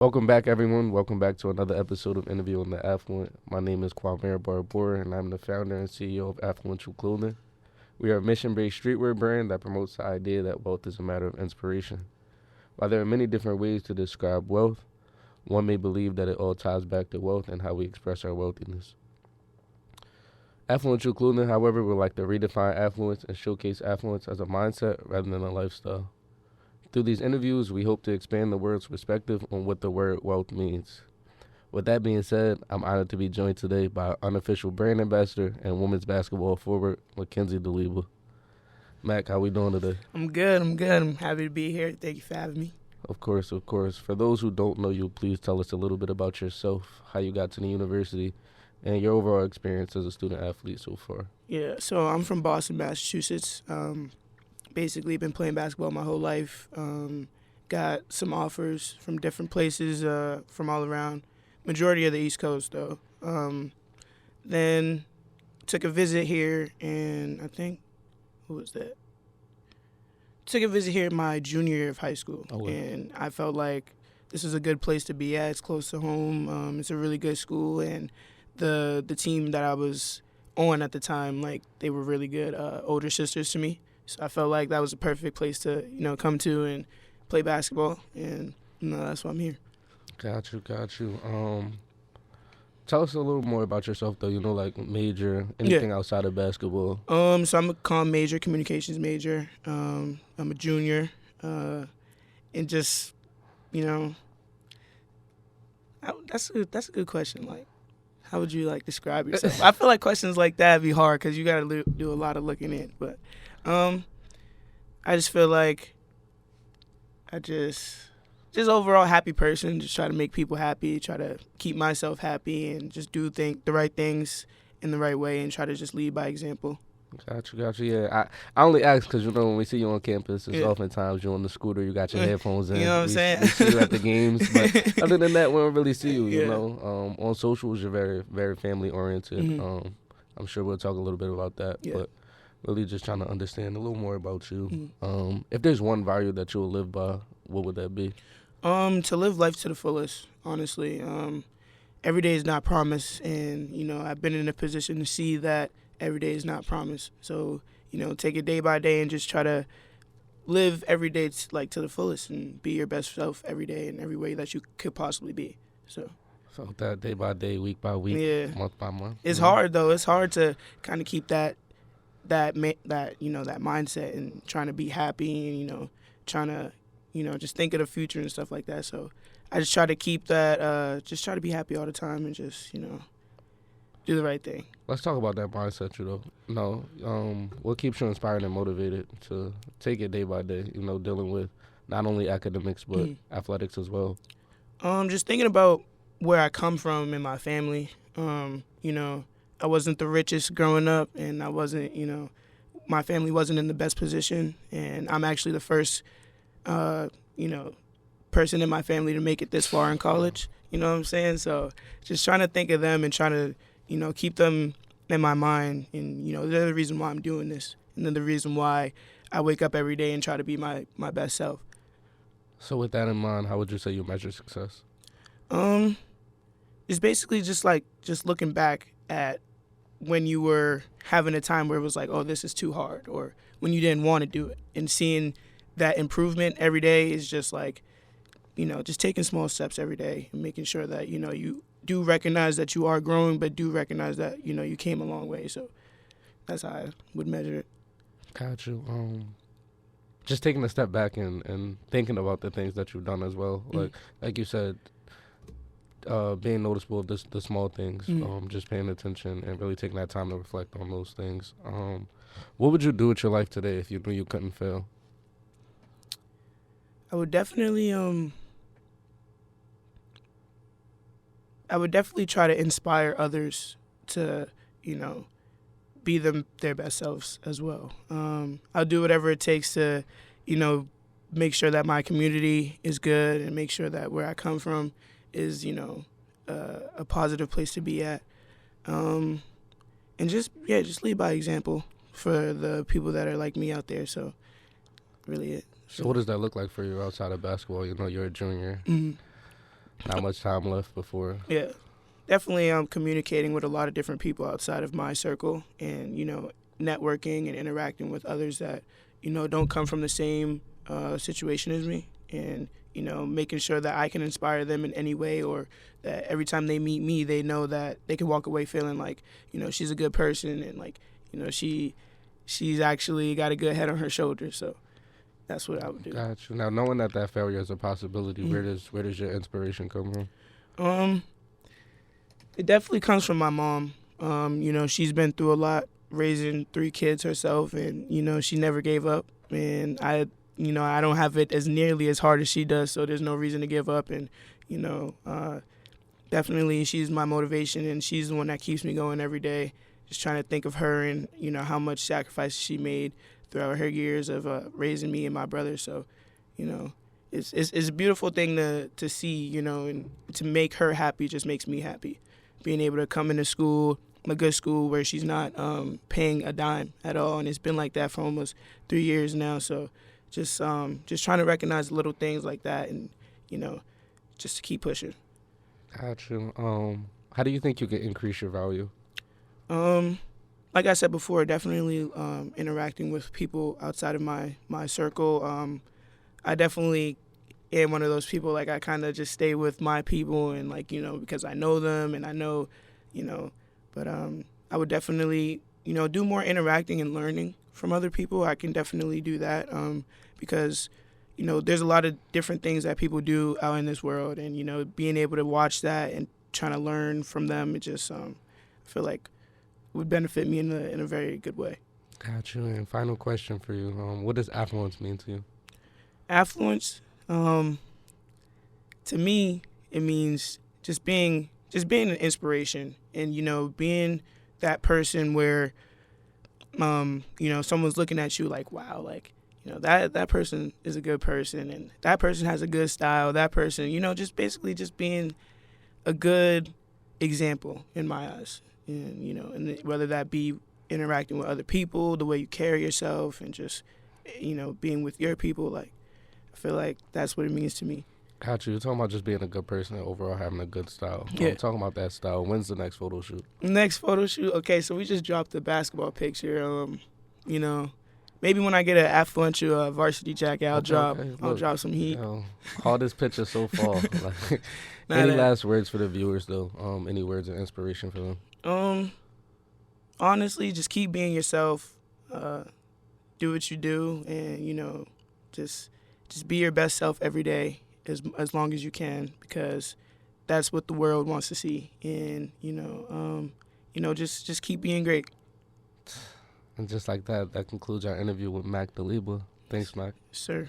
Welcome back, everyone. Welcome back to another episode of Interview on the Affluent. My name is Kwame Barbour, and I'm the founder and CEO of Affluential Clothing. We are a mission-based streetwear brand that promotes the idea that wealth is a matter of inspiration. While there are many different ways to describe wealth, one may believe that it all ties back to wealth and how we express our wealthiness. Affluential Clothing, however, would like to redefine affluence and showcase affluence as a mindset rather than a lifestyle. Through these interviews, we hope to expand the world's perspective on what the word wealth means. With that being said, I'm honored to be joined today by our unofficial brand ambassador and women's basketball forward, Mackenzie Daleba. Mac, how we doing today? I'm good. I'm happy to be here. Thank you for having me. Of course, of course. For those who don't know you, please tell us a little bit about yourself, how you got to the university, and your overall experience as a student athlete so far. Yeah, so I'm from Boston, Massachusetts. Basically, been playing basketball my whole life. Got some offers from different places from all around. Majority of the East Coast, though. Then took a visit here, and I think, who was that? Took a visit here my junior year of high school, and I felt like this is a good place to be at. It's close to home. It's a really good school, and the team that I was on at the time, like they were really good older sisters to me. So I felt like that was a perfect place to come to and play basketball, and that's why I'm here. Got you. Tell us a little more about yourself, though. Like major, anything outside of basketball. So I'm a comm major, communications major. I'm a junior, and just, that's a good question. Like, how would you describe yourself? I feel like questions like that be hard because you got to do a lot of looking in. But I just feel like I just overall happy person. Just try to make people happy. Try to keep myself happy and just do the right things in the right way and try to just lead by example. Got you. Yeah, I only ask because when we see you on campus, it's oftentimes you're on the scooter, you got your headphones in. You know what I'm saying? We see you at the games, but other than that, we don't really see you. You know, on socials, you're very, very family oriented. Mm-hmm. I'm sure we'll talk a little bit about that, but really just trying to understand a little more about you. Mm-hmm. If there's one value that you'll live by, what would that be? To live life to the fullest. Honestly, every day is not promised, and I've been in a position to see that every day is not promised. So, take it day by day and just try to live every day to the fullest and be your best self every day in every way that you could possibly be. So that day by day, week by week, month by month. It's hard though. It's hard to kind of keep that mindset and trying to be happy and trying to just think of the future and stuff like that. So I just try to keep that. Just try to be happy all the time and just do the right thing. Let's talk about that mindset, what keeps you inspired and motivated to take it day by day, dealing with not only academics, but athletics as well? Just thinking about where I come from in my family. I wasn't the richest growing up, and I wasn't, my family wasn't in the best position, and I'm actually the first, person in my family to make it this far in college. You know what I'm saying? So just trying to think of them and trying to keep them in my mind, and they're the reason why I'm doing this, and then the reason why I wake up every day and try to be my best self. So with that in mind, how would you say you measure success? It's basically just looking back at when you were having a time where it was like, oh, this is too hard, or when you didn't want to do it, and seeing that improvement every day is just just taking small steps every day and making sure that you do recognize that you are growing, but do recognize that you came a long way. So that's how I would measure it. Got you. Just taking a step back and thinking about the things that you've done as well. Like you said, being noticeable of the small things, just paying attention and really taking that time to reflect on those things. What would you do with your life today if you knew you couldn't fail? I would definitely try to inspire others to, be their best selves as well. I'll do whatever it takes to, make sure that my community is good and make sure that where I come from is, a positive place to be at. And just lead by example for the people that are like me out there. So really it. So what does that look like for you outside of basketball? You're a junior. Mm-hmm. Not much time left before. Yeah, definitely. Communicating with a lot of different people outside of my circle, and networking and interacting with others that don't come from the same situation as me, and making sure that I can inspire them in any way, or that every time they meet me, they know that they can walk away feeling like she's a good person, and like she's actually got a good head on her shoulders. So that's what I would do. Gotcha. Now, knowing that failure is a possibility, where does your inspiration come from? It definitely comes from my mom. She's been through a lot raising 3 kids herself, and she never gave up. And I don't have it as nearly as hard as she does, so there's no reason to give up. And definitely she's my motivation, and she's the one that keeps me going every day. Just trying to think of her and how much sacrifice she made throughout her years of raising me and my brother. So, it's a beautiful thing to see, and to make her happy just makes me happy. Being able to come into school, a good school where she's not paying a dime at all, and it's been like that for almost 3 years now. So, just trying to recognize little things like that, and just to keep pushing. Gotcha. How do you think you can increase your value? Like I said before, definitely interacting with people outside of my circle. I definitely am one of those people, like I kind of just stay with my people, and like because I know them and I know, but I would definitely do more interacting and learning from other people. I can definitely do that because there's a lot of different things that people do out in this world, and being able to watch that and trying to learn from them, it just I feel like would benefit me in a very good way. Gotcha. And final question for you: what does affluence mean to you? Affluence, to me, it means just being an inspiration, and being that person where someone's looking at you like, wow, like that person is a good person, and that person has a good style. That person, just basically just being a good example in my eyes. And and whether that be interacting with other people, the way you carry yourself, and just being with your people, like I feel like that's what it means to me. Gotcha. You're talking about just being a good person and overall having a good style. Yeah. Talking about that style. When's the next photo shoot? Next photo shoot. Okay, so we just dropped the basketball picture. Maybe when I get an Affluential varsity jacket, I'll drop some heat. All this picture so far. Like, any last words for the viewers though? Any words of inspiration for them? Honestly, just keep being yourself. Do what you do, and just be your best self every day, as long as you can, because that's what the world wants to see. And just keep being great. And just like that concludes our interview with Mac Daleba. Thanks, Mac. Sir.